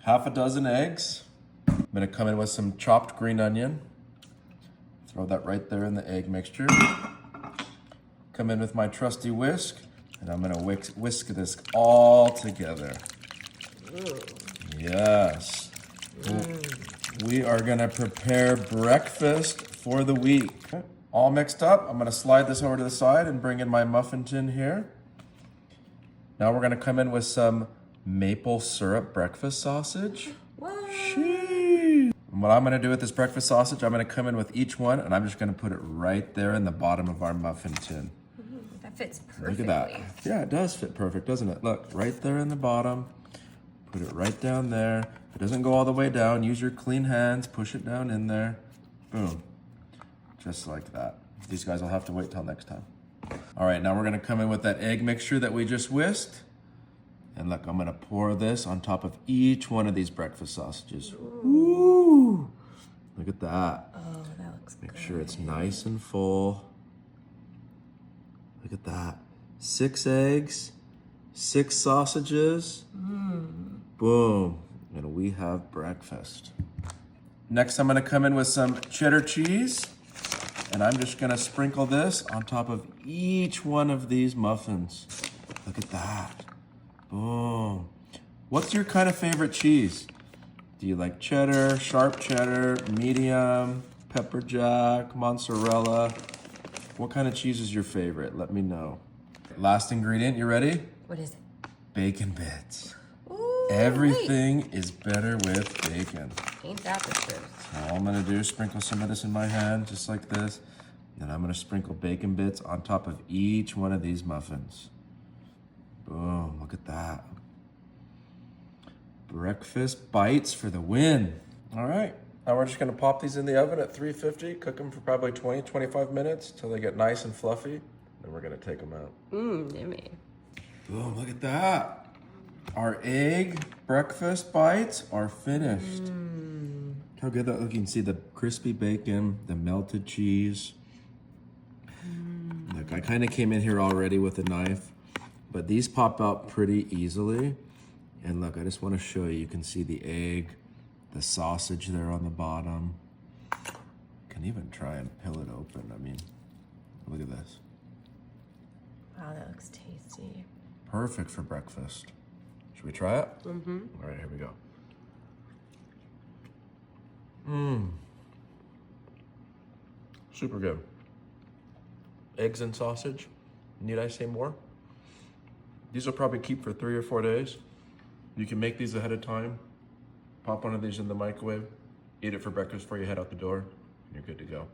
half a dozen eggs. I'm gonna come in with some chopped green onion. Throw that right there in the egg mixture. Come in with my trusty whisk, and I'm gonna whisk this all together. Ooh. Yes. We are gonna prepare breakfast for the week. All mixed up. I'm gonna slide this over to the side and bring in my muffin tin here. Now we're gonna come in with some maple syrup breakfast sausage. What? Sheesh. And what I'm gonna do with this breakfast sausage, I'm gonna come in with each one and I'm just gonna put it right there in the bottom of our muffin tin. That fits perfectly. Look at that. Yeah, it does fit perfect, doesn't it? Look, right there in the bottom. Put it right down there. If it doesn't go all the way down, use your clean hands, push it down in there. Boom. Just like that. These guys will have to wait till next time. All right, now we're gonna come in with that egg mixture that we just whisked. And look, I'm gonna pour this on top of each one of these breakfast sausages. Ooh. Look at that. Oh, that looks good. Make sure it's nice and full. Look at that. 6 eggs, 6 sausages. Boom. And we have breakfast. Next, I'm gonna come in with some cheddar cheese. And I'm just gonna sprinkle this on top of each one of these muffins. Look at that. Boom. What's your kind of favorite cheese? Do you like cheddar, sharp cheddar, medium, pepper jack, mozzarella? What kind of cheese is your favorite? Let me know. Last ingredient, you ready? What is it? Bacon bits. Ooh, Everything is better with bacon. Ain't that the truth? So all I'm gonna do is sprinkle some of this in my hand, just like this. Then I'm gonna sprinkle bacon bits on top of each one of these muffins. Boom, look at that. Breakfast bites for the win. All right, now we're just gonna pop these in the oven at 350, cook them for probably 20, 25 minutes till they get nice and fluffy. Then we're gonna take them out. Yummy. Boom, look at that. Our egg breakfast bites are finished. How good that look. You can see the crispy bacon, the melted cheese. Look, I kind of came in here already with a knife, but these pop out pretty easily. And look, I just want to show you, you can see the egg, the sausage there on the bottom. You can even try and peel it open. I mean, look at this. Wow, that looks tasty. Perfect for breakfast. Should we try it? All right, here we go. Super good. Eggs and sausage. Need I say more? These will probably keep for 3 or 4 days. You can make these ahead of time. Pop one of these in the microwave. Eat it for breakfast before you head out the door. And you're good to go.